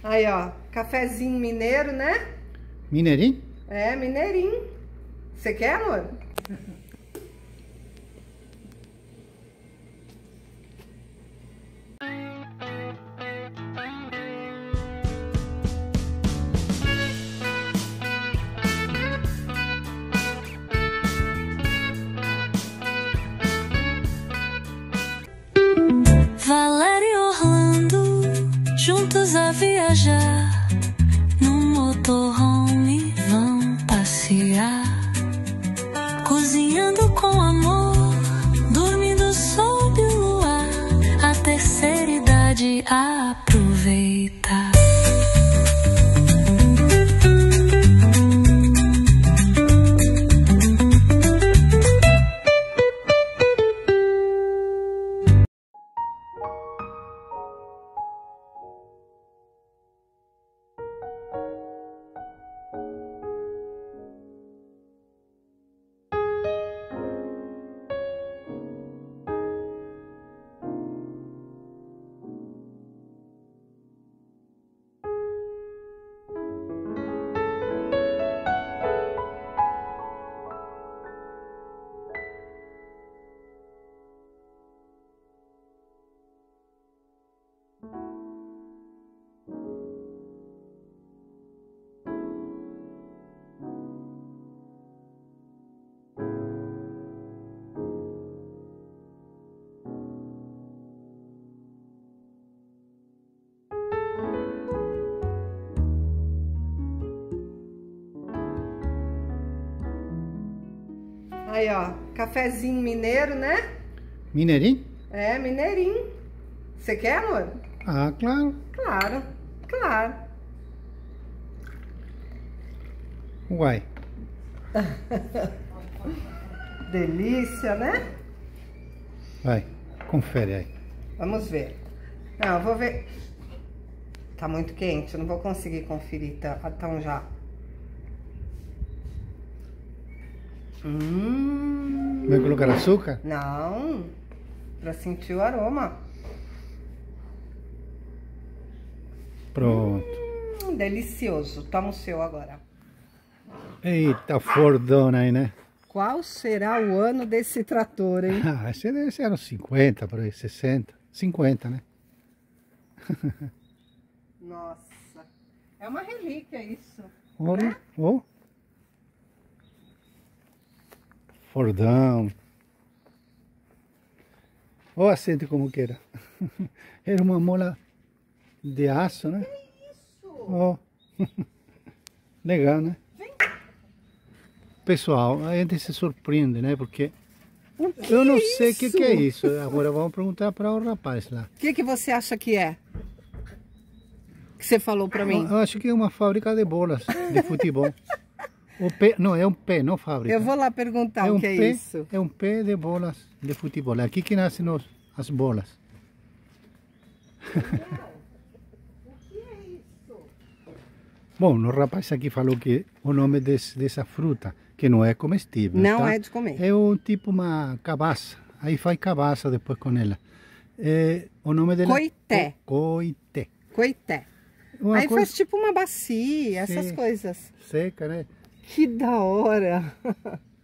Aí, ó, cafezinho mineiro, né? Mineirinho? É, mineirinho. Você quer, amor? Valéria e Orlando, juntos a viajar, num motorhome vão passear, cozinhando com amor, dormindo sob o luar, a terceira idade aproveitar. Aí, ó, cafezinho mineiro, né? Mineirinho? É, mineirinho. Você quer, amor? Ah, claro. Claro, claro. Uai. Delícia, né? Vai, confere aí. Vamos ver. Não, eu vou ver. Tá muito quente, eu não vou conseguir conferir tão já. Vai colocar açúcar? Não, pra sentir o aroma. Pronto. Delicioso. Toma o seu agora. Eita, Fordona aí, né? Qual será o ano desse trator, hein? Ah, esse deve ser uns 50, por aí, 60. 50, né? Nossa, é uma relíquia isso. Olha, né? ó. Fordão. Ó, assente como queira. Era uma mola de aço, né? Que isso? Ó. Legal, né? Vem. Pessoal, a gente se surpreende, né? Porque eu não sei o que é isso. Agora vamos perguntar para o rapaz lá. O que você acha que é? Que você falou pra mim? Eu acho que é uma fábrica de bolas de futebol. O pé, não, é um pé, não fábrica. Eu vou lá perguntar o que é isso. É um pé de bolas de futebol. É aqui que nascem as bolas. O que é isso? Bom, o rapaz aqui falou que o nome dessa fruta, que não é comestível. Não tá? é de comer. É um tipo uma cabaça. Aí faz cabaça depois com ela. O nome dela Coité. é coité. Coité. Uma Aí coisa faz tipo uma bacia, essas Sim. coisas. seca, né? Que da hora.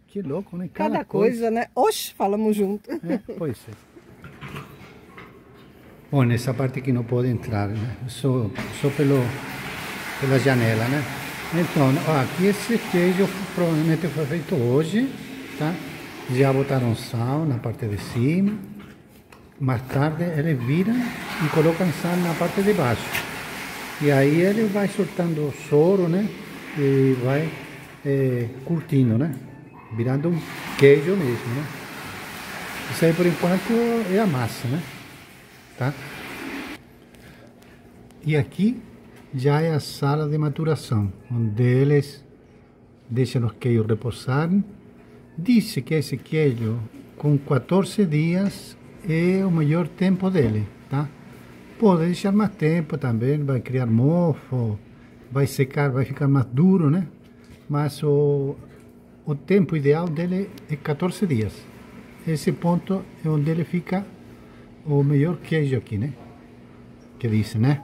Que louco, né? Cada coisa, né? Oxe, falamos junto. Pois é. Bom, nessa parte aqui não pode entrar, né? Só pela janela, né? Então, ó, aqui esse queijo provavelmente foi feito hoje, tá? Já botaram sal na parte de cima. Mais tarde ele vira e colocam sal na parte de baixo. E aí ele vai soltando o soro, né? E vai curtindo, né? Virando um queijo mesmo, né? Isso aí por enquanto é a massa, né? Tá? E aqui já é a sala de maturação, onde eles deixam os queijos repousarem. Diz que esse queijo com 14 dias é o melhor tempo dele, tá? Pode deixar mais tempo também, vai criar mofo, vai secar, vai ficar mais duro, né? Mas o tempo ideal dele é 14 dias. Esse ponto é onde ele fica o melhor queijo aqui, né? Que disse, né?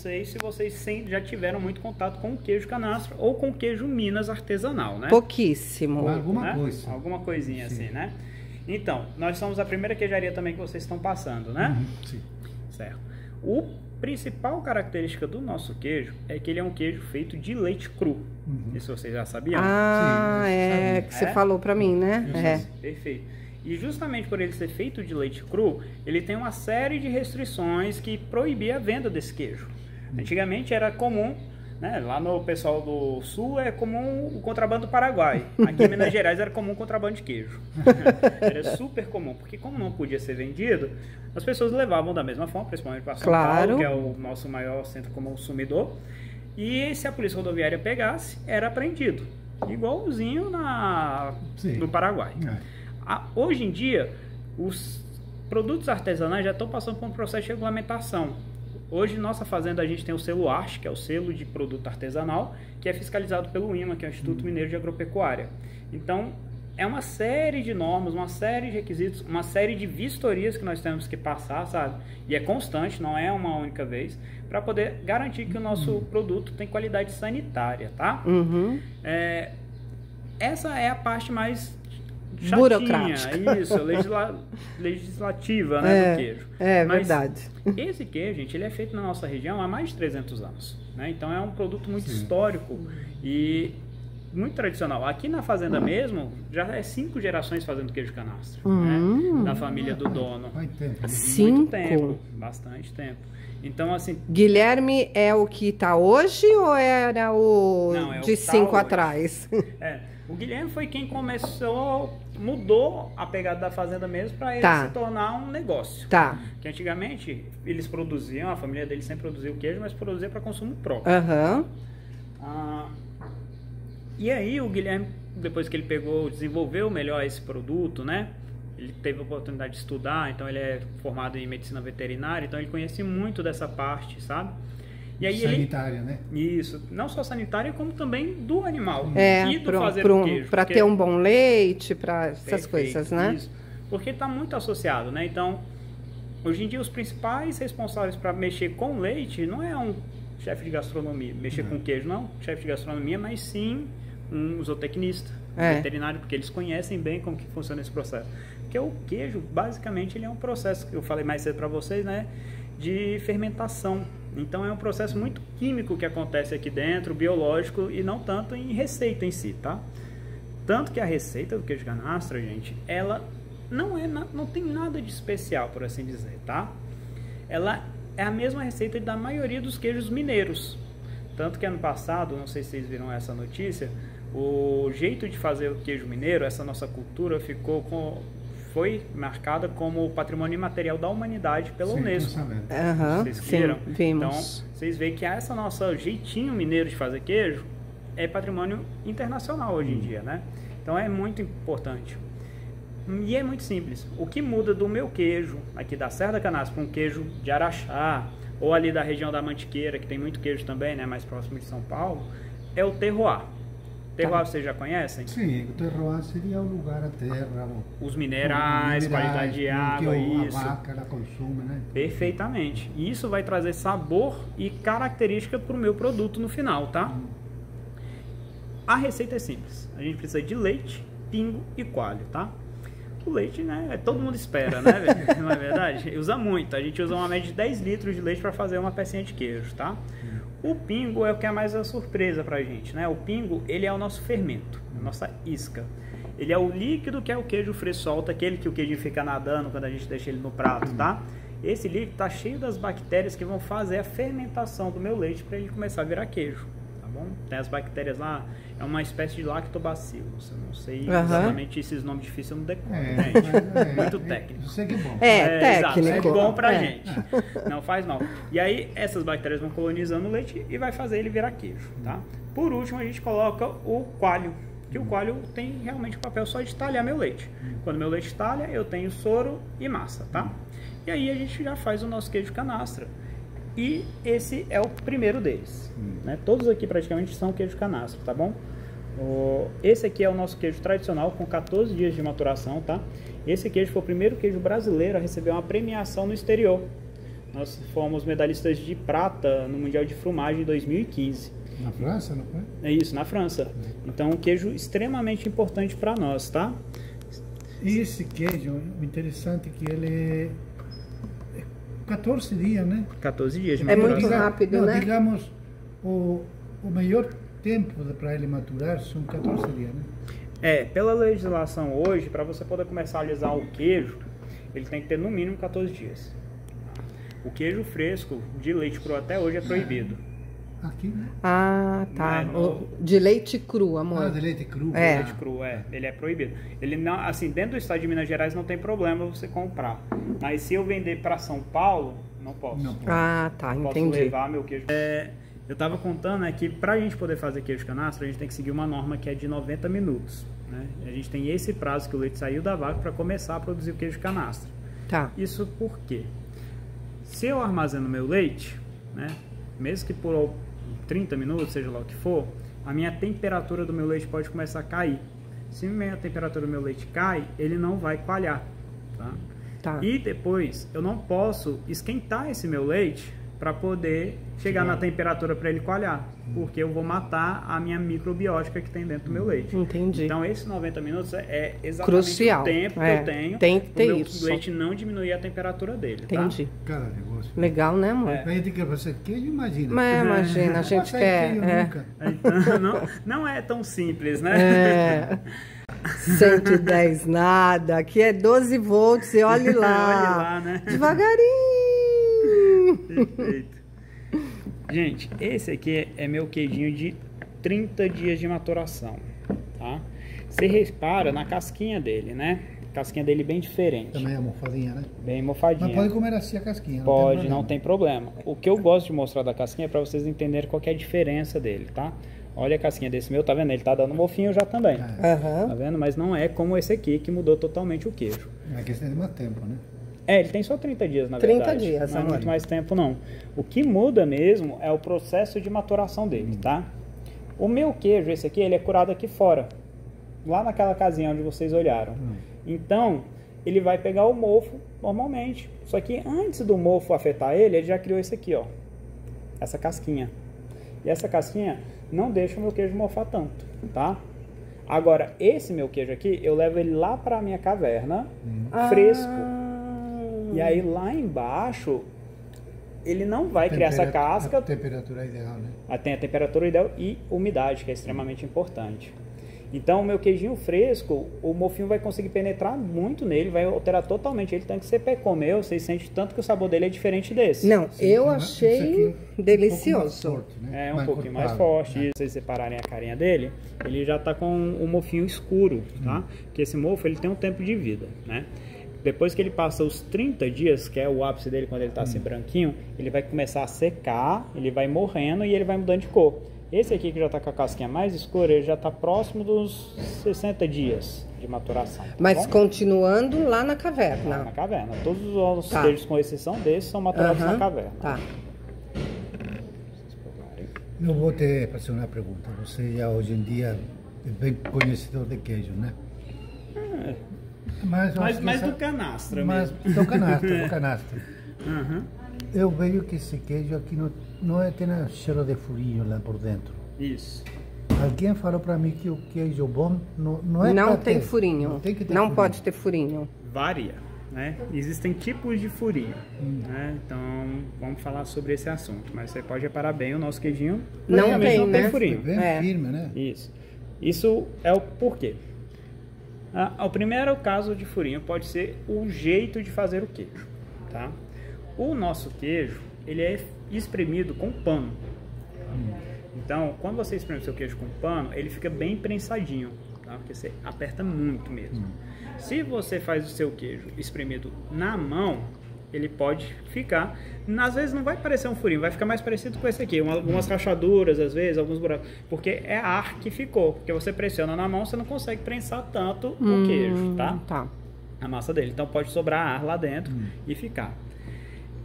vocês se vocês já tiveram muito contato com o queijo canastra ou com o queijo Minas artesanal, né? Pouquíssimo. Alguma Né? coisa. Alguma coisinha Sim. assim, né? Então, nós somos a primeira queijaria também que vocês estão passando, né? Sim. Certo. O principal característica do nosso queijo é que ele é um queijo feito de leite cru. Isso vocês já sabiam? Ah, Sim, é que você falou pra mim, né? Perfeito. E justamente por ele ser feito de leite cru, ele tem uma série de restrições que proibia a venda desse queijo. Antigamente era comum, né, lá no pessoal do sul é comum o contrabando do Paraguai. Aqui em Minas Gerais era comum o contrabando de queijo. Era super comum, porque como não podia ser vendido, as pessoas levavam da mesma forma, principalmente para São Paulo, que é o nosso maior centro consumidor. E se a polícia rodoviária pegasse, era apreendido. Igualzinho no Paraguai. Hoje em dia, os produtos artesanais já estão passando por um processo de regulamentação. Hoje, nossa fazenda, a gente tem o selo ARCH, que é o selo de produto artesanal, que é fiscalizado pelo IMA, que é o Instituto Mineiro de Agropecuária. Então, é uma série de normas, uma série de requisitos, uma série de vistorias que nós temos que passar, sabe? E é constante, não é uma única vez, para poder garantir que o nosso produto tem qualidade sanitária, tá? Essa é a parte mais chatinha, burocrática. Isso, legislativa, né, do queijo. Mas verdade. Esse queijo, gente, ele é feito na nossa região há mais de 300 anos, né? Então é um produto muito histórico e muito tradicional. Aqui na fazenda mesmo, já é 5 gerações fazendo queijo canastra, né? Da família do dono. Faz tempo. 5? Muito tempo, bastante tempo. Então, assim... Guilherme é o que tá hoje ou era o Não, é o de que tá 5 hoje. atrás? O Guilherme foi quem mudou a pegada da fazenda mesmo para ele se tornar um negócio. Tá. Que antigamente eles produziam, a família dele sempre produzia o queijo, mas produzia para consumo próprio. E aí o Guilherme, depois que ele desenvolveu melhor esse produto, né? Ele teve a oportunidade de estudar, então ele é formado em medicina veterinária, então ele conhece muito dessa parte, sabe? E aí sanitária, né? Isso, não só sanitária, como também do animal. E do queijo. Para ter um bom leite, para essas coisas, né? Isso, porque está muito associado, né? Então, hoje em dia, os principais responsáveis para mexer com leite não é um chefe de gastronomia, mexer com queijo, não, chefe de gastronomia, mas sim um zootecnista, um veterinário, porque eles conhecem bem como que funciona esse processo. Porque o queijo, basicamente, ele é um processo, que eu falei mais cedo para vocês, né? De fermentação. Então é um processo muito químico que acontece aqui dentro, biológico, e não tanto em receita em si, tá? Tanto que a receita do queijo canastra, gente, ela não tem nada de especial, por assim dizer, tá? Ela é a mesma receita da maioria dos queijos mineiros. Tanto que ano passado, não sei se vocês viram essa notícia, o jeito de fazer o queijo mineiro, essa nossa cultura foi marcada como patrimônio imaterial da humanidade pela Unesco. Vocês viram? Vimos. Então, vocês veem que essa nossa jeitinho mineiro de fazer queijo é patrimônio internacional hoje em dia, né? Então é muito importante. E é muito simples. O que muda do meu queijo aqui da Serra da Canastra para um queijo de Araxá, ou ali da região da Mantiqueira, que tem muito queijo também, né, mais próximo de São Paulo, é o terroir. Terroir vocês já conhecem? Sim, o terroir seria o lugar, a terra, os minerais, qualidade de água, isso. A vaca ela consome, né? Perfeitamente. E isso vai trazer sabor e característica para o meu produto no final, tá? A receita é simples. A gente precisa de leite, pingo e coalho, tá? O leite, né? Todo mundo espera, né? Não é verdade? Usa muito. A gente usa uma média de 10 litros de leite para fazer uma pecinha de queijo, tá? O pingo é o que é mais a surpresa pra gente, né? O pingo, ele é o nosso fermento, a nossa isca. Ele é o líquido que é o queijo fresco solta, aquele que o queijo fica nadando quando a gente deixa ele no prato, tá? Esse líquido tá cheio das bactérias que vão fazer a fermentação do meu leite para ele começar a virar queijo, tá bom? Tem as bactérias lá, é uma espécie de lactobacillus. Eu não sei exatamente esses nomes difíceis, eu não decoro, gente. Muito técnico. Isso é que é bom. Técnico. Exato, é bom pra gente. Não faz mal. E aí, essas bactérias vão colonizando o leite e vai fazer ele virar queijo, tá? Por último, a gente coloca o coalho, que o coalho tem realmente o papel só de talhar meu leite. Quando meu leite talha, eu tenho soro e massa, tá? E aí, a gente já faz o nosso queijo canastra. E esse é o primeiro deles, né? Todos aqui praticamente são queijo canastra, tá bom? Esse aqui é o nosso queijo tradicional com 14 dias de maturação, tá? Esse queijo foi o primeiro queijo brasileiro a receber uma premiação no exterior. Nós fomos medalhistas de prata no Mundial de Frumagem em 2015. Na França, não foi? É isso, na França. Então, um queijo extremamente importante para nós, tá? E esse queijo, o interessante é que ele é 14 dias, né? 14 dias de É maturação. muito rápido, não, né? Digamos, o melhor tempo para ele maturar são 14 dias, né? Pela legislação hoje, para você poder comercializar o queijo, ele tem que ter no mínimo 14 dias. O queijo fresco de leite cru até hoje é proibido. Aqui, né? Ah, tá. Não é De leite cru, amor. Ah, de leite cru. É. Leite cru, ele é proibido. Ele não, assim, dentro do estado de Minas Gerais não tem problema você comprar. Mas se eu vender para São Paulo, não posso. Não pode. Ah, tá, Posso entendi. levar meu queijo. Eu estava contando que para a gente poder fazer queijo canastra, a gente tem que seguir uma norma que é de 90 minutos. Né? A gente tem esse prazo que o leite saiu da vaca para começar a produzir o queijo canastra. Tá. Isso por quê? Se eu armazeno meu leite, né, mesmo que por 30 minutos, seja lá o que for, a minha temperatura do meu leite pode começar a cair. Se a minha temperatura do meu leite cai, ele não vai coalhar. Tá? Tá. E depois, eu não posso esquentar esse meu leite para poder chegar na temperatura para ele coalhar, porque eu vou matar a minha microbiótica que tem dentro do meu leite. Entendi. Então, esses 90 minutos é exatamente Crucial. o tempo que É, eu tenho tem que ter pro meu isso. leite não diminuir a temperatura dele. Entendi. Cada negócio. Legal, né, amor? A gente quer fazer queijo, imagina. Mas imagina, a gente Não sai quer. queijo É. nunca. Tá? Então, não é tão simples, né? É. 110 nada, aqui é 12 volts e olhe lá. Olhe lá, né? Devagarinho. Perfeito. Gente, esse aqui é meu queijinho de 30 dias de maturação, tá? Você repara na casquinha dele, né? A casquinha dele bem diferente, Também é mofadinha, né? bem mofadinha. Mas pode comer assim a casquinha. Pode, não tem problema. O que eu gosto de mostrar da casquinha é para vocês entenderem qual que é a diferença dele, tá? Olha a casquinha desse meu, tá vendo? Ele tá dando mofinho já também. Aham. Tá vendo? Mas não é como esse aqui que mudou totalmente o queijo. É que tem mais tempo, né? Ele tem só 30 dias, na 30 verdade. dias, não é amor. muito mais tempo, não. O que muda mesmo é o processo de maturação dele, tá? O meu queijo, esse aqui, ele é curado aqui fora. Lá naquela casinha onde vocês olharam. Então, ele vai pegar o mofo normalmente. Só que antes do mofo afetar ele já criou esse aqui, ó. Essa casquinha. E essa casquinha não deixa o meu queijo mofar tanto, tá? Agora, esse meu queijo aqui, eu levo ele lá pra minha caverna, fresco. E aí lá embaixo, ele não vai criar essa casca. A temperatura ideal, né? Tem a temperatura ideal e umidade, que é extremamente importante. Então, o meu queijinho fresco, o mofinho vai conseguir penetrar muito nele, vai alterar totalmente ele. Tanto que você comeu, você sente tanto que o sabor dele é diferente desse. Não, eu Isso achei aqui delicioso. Um pouco mais forte, né? É um pouquinho mais encorpado, forte. né? Se vocês separarem a carinha dele, ele já tá com o mofinho escuro, tá? Porque esse mofo, ele tem um tempo de vida, né? Depois que ele passa os 30 dias, que é o ápice dele quando ele tá assim branquinho, ele vai começar a secar, ele vai morrendo e ele vai mudando de cor. Esse aqui que já tá com a casquinha mais escura, ele já tá próximo dos 60 dias de maturação. Tá Mas bom? continuando lá na Lá caverna. na caverna. Todos os Tá. queijos, com exceção desses, são maturados Aham. na caverna. Tá. Eu vou te fazer uma pergunta. Você já hoje em dia é bem conhecedor de queijo, né? Mas, eu acho que Mas essa- do canastra Mas mesmo. do canastra, do canastra. Aham. Eu vejo que esse queijo aqui não tem cheiro de furinho lá por dentro. Isso. Alguém falou para mim que o queijo bom não é Não pra tem ter. furinho. Não tem que ter Não furinho. pode ter furinho. Varia, né? Existem tipos de furinho, né? Então, vamos falar sobre esse assunto. Mas você pode reparar bem, o nosso queijinho Não realmente tem, não tem né? furinho. Bem É. firme, né? Isso é o porquê. O primeiro caso de furinho pode ser o jeito de fazer o queijo, tá? O nosso queijo, ele é espremido com pano. Então, quando você espreme o seu queijo com pano, ele fica bem prensadinho, tá? Porque você aperta muito mesmo. Se você faz o seu queijo espremido na mão, ele pode ficar... Às vezes não vai parecer um furinho, vai ficar mais parecido com esse aqui. Algumas rachaduras, às vezes, alguns buracos. Porque é ar que ficou. Porque você pressiona na mão, você não consegue prensar tanto o queijo, tá? Tá. A massa dele. Então pode sobrar ar lá dentro e ficar.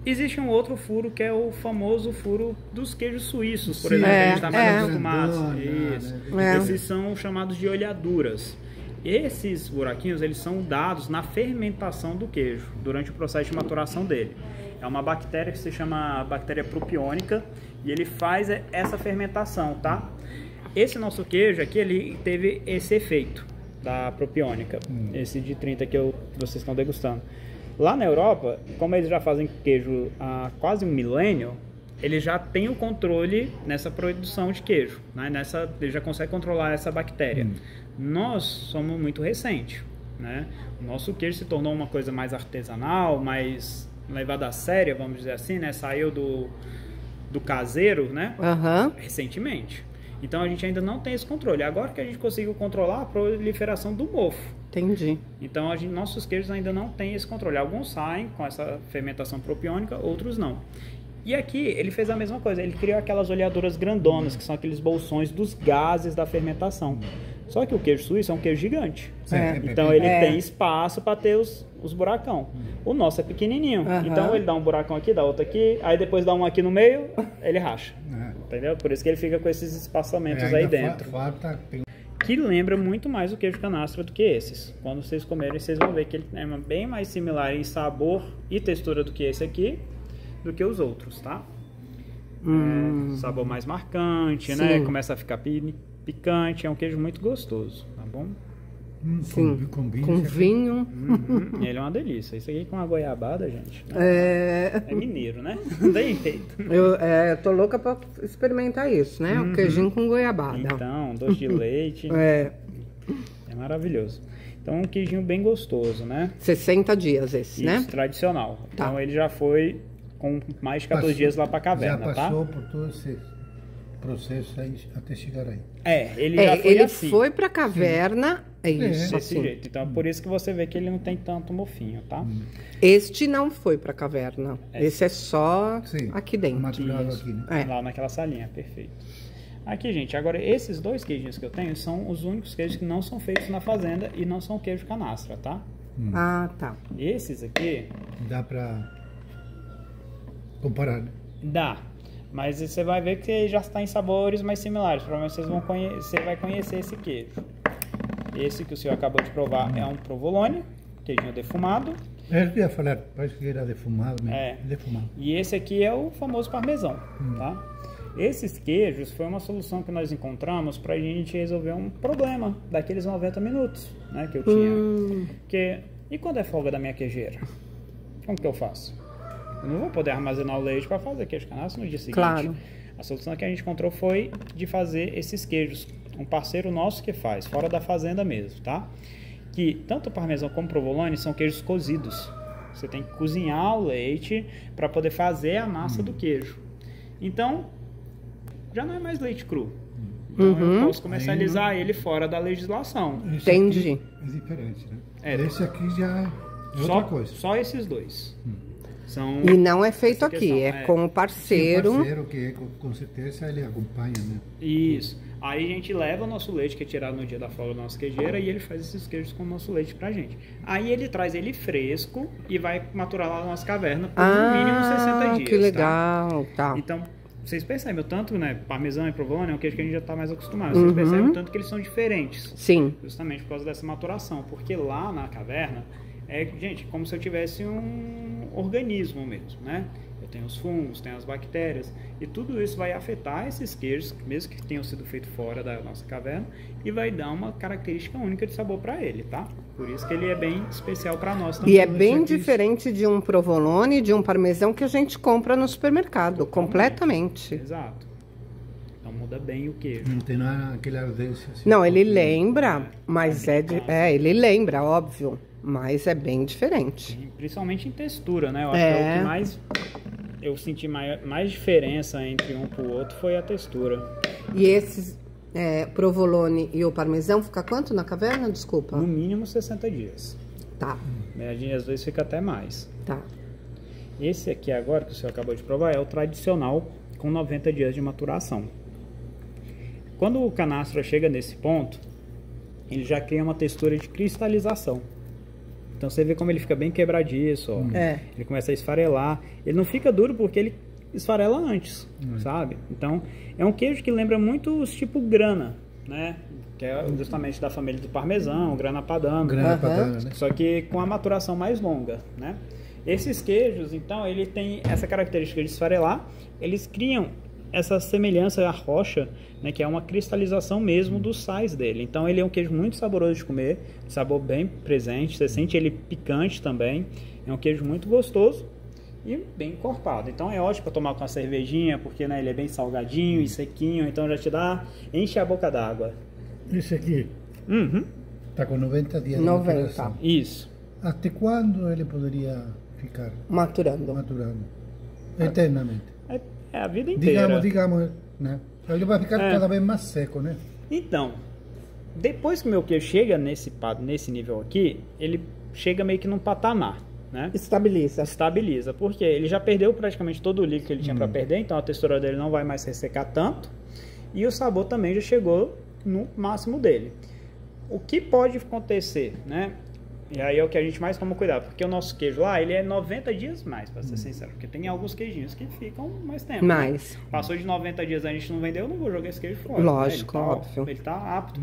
Existe um outro furo que é o famoso furo dos queijos suíços, por Sim. exemplo. A gente está mais É. acostumados. Grandona, Isso. né? Esses são chamados de olhaduras. Esses buraquinhos, eles são dados na fermentação do queijo, durante o processo de maturação dele. É uma bactéria que se chama bactéria propiônica e ele faz essa fermentação, tá? Esse nosso queijo aqui, ele teve esse efeito da propiônica, esse de 30 que vocês estão degustando. Lá na Europa, como eles já fazem queijo há quase um milênio, ele já tem o controle nessa produção de queijo, né? Ele já consegue controlar essa bactéria. Nós somos muito recentes, né? O nosso queijo se tornou uma coisa mais artesanal, mais levada a sério, vamos dizer assim, né? Saiu do caseiro, né? Recentemente. Então a gente ainda não tem esse controle. Agora que a gente conseguiu controlar a proliferação do mofo. Entendi. Então nossos queijos ainda não têm esse controle. Alguns saem com essa fermentação propiônica, outros não. E aqui ele fez a mesma coisa. Ele criou aquelas oleaduras grandonas, que são aqueles bolsões dos gases da fermentação. Só que o queijo suíço é um queijo gigante. Então ele tem espaço para ter os buracão. O nosso é pequenininho. Então ele dá um buracão aqui, dá outro aqui, aí depois dá um aqui no meio, ele racha. Entendeu? Por isso que ele fica com esses espaçamentos aí dentro. Que lembra muito mais o queijo canastra do que esses. Quando vocês comerem, vocês vão ver que ele é bem mais similar em sabor e textura do que esse aqui, do que os outros, tá? Sabor mais marcante, né? Começa a ficar picante, é um queijo muito gostoso, tá bom? Sim, com vinho. Ele é uma delícia. Isso aqui com a goiabada, gente. É mineiro, né? Não tem jeito. Eu tô louca pra experimentar isso, né? O queijinho com goiabada. Então, doce de leite. É maravilhoso. Então, um queijinho bem gostoso, né? 60 dias esse, né? Isso, tradicional. Tá. Então, ele já foi com mais de 14 dias lá pra caverna, já passou por todo esse processo aí até chegar aí. Ele já foi assim. Ele foi pra caverna, isso, desse assim. jeito. Então, por isso que você vê que ele não tem tanto mofinho, tá? Este não foi pra caverna. Esse é só aqui dentro. Maturado aqui, né? Lá naquela salinha, perfeito. Aqui, gente, agora esses dois queijinhos que eu tenho são os únicos queijos que não são feitos na fazenda e não são queijo canastra, tá? Tá. Esses aqui... Dá pra comparar, né? Dá. Mas você vai ver que já está em sabores mais similares. Provavelmente você vai conhecer esse queijo. Esse que o senhor acabou de provar é um provolone, queijinho defumado. Eu ia falar, parece que era defumado mesmo. Defumado. E esse aqui é o famoso parmesão, tá? Esses queijos foi uma solução que nós encontramos para a gente resolver um problema daqueles 90 minutos, né, que eu tinha. E quando é folga da minha queijeira? Como que eu faço? Eu não vou poder armazenar o leite para fazer queijo canastra no dia seguinte. Claro. A solução que a gente encontrou foi de fazer esses queijos. Um parceiro nosso que faz, fora da fazenda mesmo, tá? Que tanto o parmesão como o provolone são queijos cozidos. Você tem que cozinhar o leite para poder fazer a massa do queijo. Então, já não é mais leite cru. Então eu posso comercializar ele fora da legislação. Entendi. É diferente, né? Esse aqui já é outra coisa. Só esses dois. E não é feito aqui, é com o parceiro. O parceiro que com certeza ele acompanha, né? Isso. Aí a gente leva o nosso leite, que é tirado no dia da folga da nossa queijeira, e ele faz esses queijos com o nosso leite pra gente. Aí ele traz ele fresco e vai maturar lá na nossa caverna por no mínimo 60 dias. Que legal, tá. Então, vocês percebem o tanto, né? Parmesão e provolone é um queijo que a gente já tá mais acostumado. Vocês percebem o tanto que eles são diferentes. Sim. Justamente por causa dessa maturação. Porque lá na caverna, gente, como se eu tivesse um organismo mesmo, né? Eu tenho os fungos, tenho as bactérias, e tudo isso vai afetar esses queijos, mesmo que tenham sido feitos fora da nossa caverna, e vai dar uma característica única de sabor para ele, tá? Por isso que ele é bem especial para nós também. E é bem diferente de um provolone, de um parmesão que a gente compra no supermercado, completamente. Exato. Então muda bem o queijo. Não tem nada aquela ardência. Assim, não, ele lembra, mas ele lembra, óbvio. Mas é bem diferente. Principalmente em textura, né? Eu acho que é o que mais eu senti mais diferença entre um pro outro foi a textura. E esses provolone e o parmesão fica quanto na caverna? Desculpa. No mínimo 60 dias. Tá. Às vezes fica até mais. Tá. Esse aqui agora, que o senhor acabou de provar, é o tradicional com 90 dias de maturação. Quando o canastra chega nesse ponto, ele já cria uma textura de cristalização. Então você vê como ele fica bem quebradiço, ó. Ele começa a esfarelar. Ele não fica duro porque ele esfarela antes, sabe? Então é um queijo que lembra muito os tipo grana, né? Que é justamente da família do parmesão, grana padano. Grana padano, né? Só que com a maturação mais longa, né? Esses queijos, então, ele tem essa característica de esfarelar, eles criam essa semelhança à rocha, né, que é uma cristalização mesmo dos sais dele. Então ele é um queijo muito saboroso de comer, sabor bem presente, você sente ele picante também, é um queijo muito gostoso e bem encorpado. Então é ótimo para tomar com uma cervejinha, porque, né, ele é bem salgadinho e sequinho, então já te dá, enche a boca d'água. Esse aqui está com 90 dias de 90. maturação. Isso. Até quando ele poderia ficar Maturando. maturando? Eternamente. É a vida inteira. Digamos, né? Ele vai ficar cada vez mais seco, né? Então, depois que o meu queijo chega nesse nível aqui, ele chega meio que num patamar, né? Estabiliza, porque ele já perdeu praticamente todo o líquido que ele tinha para perder, então a textura dele não vai mais ressecar tanto, e o sabor também já chegou no máximo dele. O que pode acontecer, né? E aí é o que a gente mais toma cuidado, porque o nosso queijo lá, ele é 90 dias mais, para ser sincero, porque tem alguns queijinhos que ficam mais tempo. Mais. Né? Passou de 90 dias a gente não vendeu, eu não vou jogar esse queijo fora. Lógico, né? óbvio. Ele tá apto.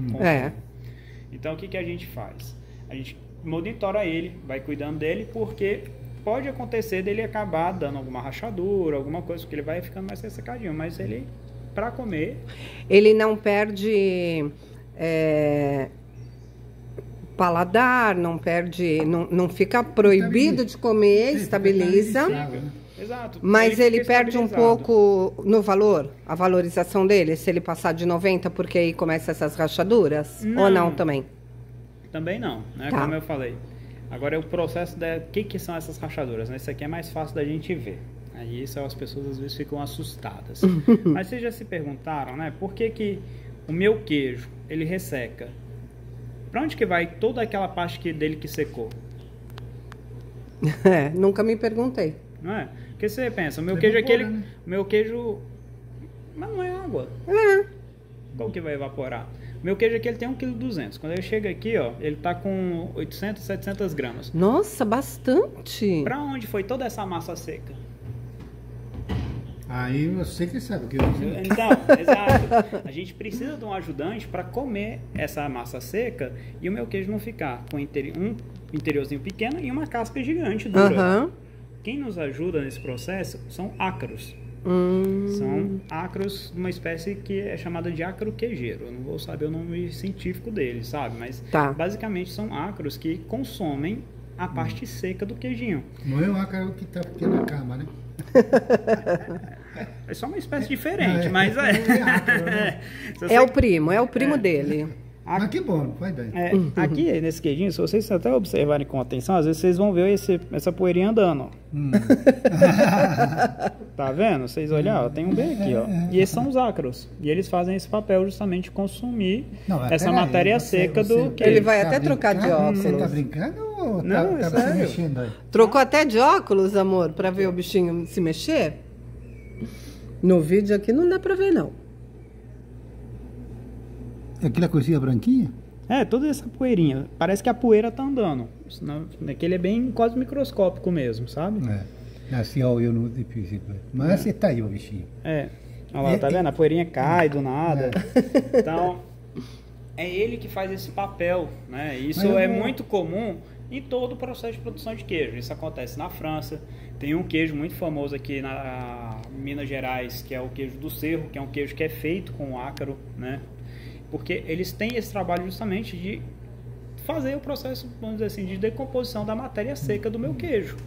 Então o que a gente faz? A gente monitora ele, vai cuidando dele, porque pode acontecer dele acabar dando alguma rachadura, alguma coisa, porque ele vai ficando mais ressecadinho, mas ele, para comer... Ele não perde... paladar, não perde, não fica proibido de comer, estabiliza. Exato. Mas ele perde um estabilizado. pouco no valor, a valorização dele, se ele passar de 90, porque aí começa essas rachaduras? Não. Ou não também? Também não, né? Tá. Como eu falei. Agora é o processo da... O que são essas rachaduras, né? Isso aqui é mais fácil da gente ver. Aí isso as pessoas às vezes ficam assustadas. Mas vocês já se perguntaram, né? Por que o meu queijo, ele resseca? Pra onde que vai toda aquela parte dele que secou? Nunca me perguntei. Não é? Porque você pensa, o meu queijo é aquele... né? O meu queijo... Mas não é água. Qual que vai evaporar? O meu queijo aqui, ele tem 1,2 kg. Quando ele chega aqui, ó, ele tá com 800, 700 gramas. Nossa, bastante. Pra onde foi toda essa massa seca? Aí você que sabe o que eu dizer. Então, exato. A gente precisa de um ajudante para comer essa massa seca e o meu queijo não ficar com um interiorzinho pequeno e uma casca gigante dura. Quem nos ajuda nesse processo são ácaros. São ácaros de uma espécie que é chamada de ácaro queijeiro. Eu não vou saber o nome científico dele, sabe? Mas basicamente são ácaros que consomem a parte seca do queijinho. Não é o ácaro que está aqui na cama, né? É só uma espécie diferente, mas é. É o primo dele. Mas que bom, vai bem. Aqui nesse queijinho, se vocês até observarem com atenção, às vezes vocês vão ver essa poeirinha andando, ó. Tá vendo? Vocês olham, ó, tem um bem aqui, ó. E esses são os ácaros. E eles fazem esse papel justamente de consumir essa matéria seca do queijo. Ele vai até trocar de óculos. Você tá brincando ou Não, tá é sério. se mexendo aí? Trocou até de óculos, amor, pra ver o bichinho se mexer? No vídeo aqui não dá pra ver, não. Aquela coisinha branquinha? Toda essa poeirinha. Parece que a poeira tá andando. Aquele é bem quase microscópico mesmo, sabe? Assim, olho não é difícil. Mas está aí o bichinho. Olha lá, tá vendo? A poeirinha cai do nada. Então, é ele que faz esse papel, né? Isso é muito comum em todo o processo de produção de queijo. Isso acontece na França. Tem um queijo muito famoso aqui na Minas Gerais, que é o queijo do Cerro, que é um queijo que é feito com ácaro, né? Porque eles têm esse trabalho justamente de fazer o processo, vamos dizer assim, de decomposição da matéria seca do meu queijo.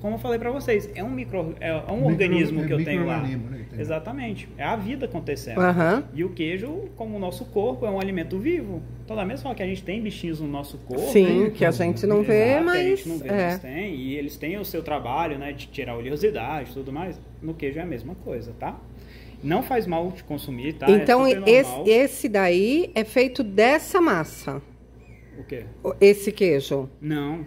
Como eu falei para vocês, é um organismo que eu tenho lá. Né, Exatamente. É a vida acontecendo. E o queijo, como o nosso corpo, é um alimento vivo. Então, da mesma forma que a gente tem bichinhos no nosso corpo... Sim, que a gente não vê, mas... a gente não vê, eles têm. E eles têm o seu trabalho, né, de tirar a oleosidade e tudo mais. No queijo é a mesma coisa, tá? Não faz mal de consumir, tá? Então, esse daí é feito dessa massa? O quê? Esse queijo? Não.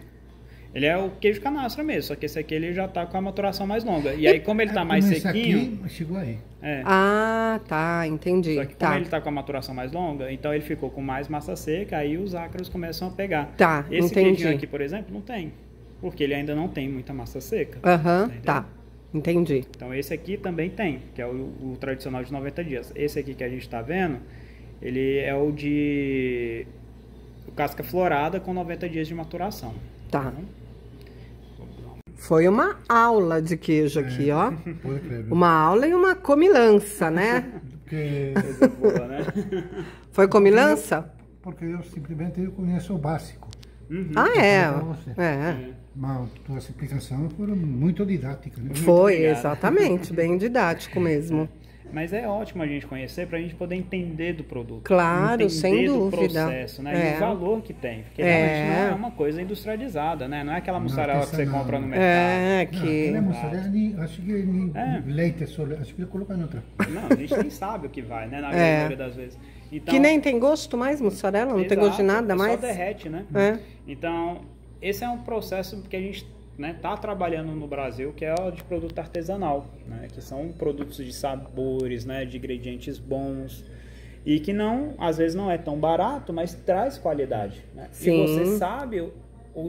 Ele é o queijo canastra mesmo, só que esse aqui ele já tá com a maturação mais longa. E aí, como ele tá mais sequinho... Aqui, chegou aí. Ah, tá, entendi. Só que como ele tá com a maturação mais longa, então ele ficou com mais massa seca, aí os ácaros começam a pegar. Tá, esse entendi. queijinho aqui, por exemplo, não tem. Porque ele ainda não tem muita massa seca. Tá. Entendi. Então esse aqui também tem, que é o tradicional de 90 dias. Esse aqui que a gente está vendo, ele é o de casca florada com 90 dias de maturação. Tá. Foi uma aula de queijo aqui, ó. Pode crer. Uma aula e uma comilança, né? Porque, Coisa boa, né? Foi comilança? porque eu simplesmente conheço o básico. Ah, é. Pra você. É. Mas tuas explicações foram muito didáticas, né? Foi, obrigado. exatamente. Bem didático mesmo. Mas é ótimo a gente conhecer para a gente poder entender do produto. Claro, entender sem do dúvida. processo, né? E o valor que tem. Porque É. realmente não é uma coisa industrializada, né? Não é aquela mussarela que você artesanal. compra no mercado. É, Não, que... aquela mussarela, acho que nem É. leite só, acho que ele coloca em outra. Não, a gente nem sabe o que vai, né? Na É. maioria das vezes. Então, Que nem tem gosto mais, mussarela? Não tem gosto de exato, nada mais? Só derrete, né? É. Então, esse é um processo que a gente tá trabalhando no Brasil, que é o de produto artesanal, né? Que são produtos de sabores, né? De ingredientes bons e que não, às vezes não é tão barato, mas traz qualidade, né? Sim. E você sabe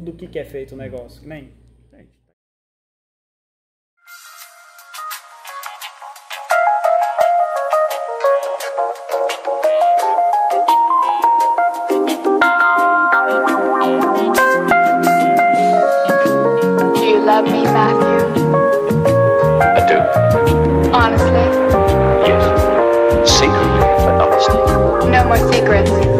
do que é feito o negócio, que nem... Do you love me, Matthew? I do. Honestly? Yes. Secretly, but honestly. No more secrets.